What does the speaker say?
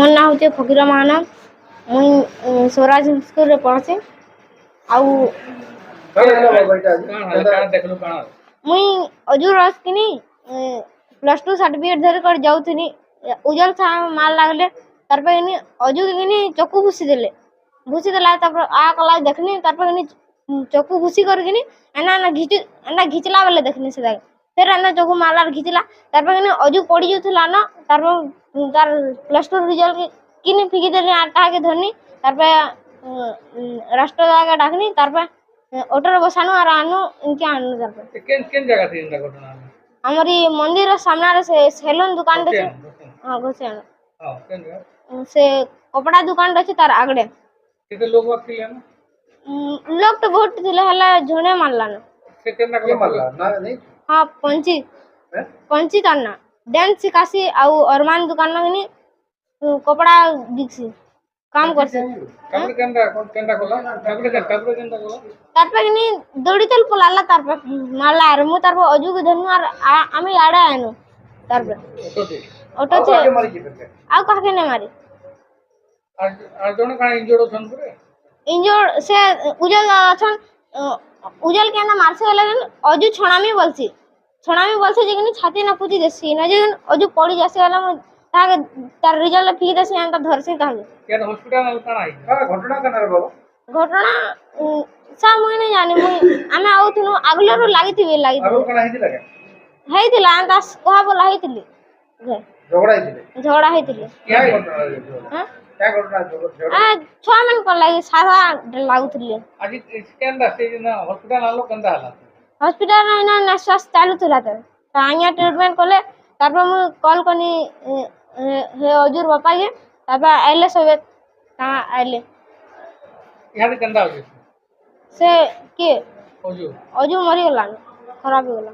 मोर ना होचे फकीरा माना मुई स्वराज स्कूल रे पढ़सी आउ मुई अजूर रस किनी +2 सर्टिफिकेट धर कर जाउथनी उजल सा माल लागले तार पे किनी अजू किनी चक्कू भूसी देला तार आ कला देखनी तार पे किनी चक्कू भूसी कर किनी एना घिचला बेले देखनी से फिर एना चक्कू मालार घिचला तार पे किनी अजू पड़ी जुथला न तार +2 रिजल्ट किनी फिकी देली आटा के धरनी तार पे राष्ट्र दागा डाकनी तार पे ऑटो बसानु और आनु इनके आनु तार पे केन जगह थी इनका घटना हमारी मंदिर रो सामने रे से सेलून दुकान दे हां गोसे हां केन जगह से कपड़ा दुकान रही तार आगड़े कितने लोग वक्त ले ना लोग तो बहुत थिले हला झोने मारला ना से केना के मारला ना नहीं हां पंची ताना डांस सिखासी आउ अरमान दुकान में कपड़ा बिकसी काम करसे कपड़े केंदा कोला कपड़े केंदा कोला तार पे किनी दौड़ी तल पलाला तार पे मारला आर मु तार पे अजू के धनु आर आमी आड़े आनु तार पे ऑटो से आगे मारी के आ कहा के ने मारी आ जोन का इंजर्ड छन पुरे इंजर्ड से उजल के ना मारसे लगन अजू छणामी बोलसी जे किनी छाती ना पूजी देसी ना जे अजू पड़ी जासे वाला ताके तार रिजल्ट फिक देसी अंता धरसी ताके केन हॉस्पिटल में कना आई घटना कना रे बाबा घटना सा मुई नहीं जानी मुई आमे आउथनु आगलरो लागिथि आगो कना हेति लगे हेतिला अंता कहा बोला हेतिली झगड़ा हेतिले क्या घटना हां क्या घटना झगड़ा आ 6 मन को लागि सारा लागुथले आज केंदा से ना हॉस्पिटल आलो कंदा हला हॉस्पिटल ना ना स्वास्थ्य चालू थला त आया ट्रीटमेंट कोले तारपर मु कॉल कनी हे अजूर बापा के तारपर आइले सबे ता आइले यार कंदा हो से के अजू मरी गला खराब हो गला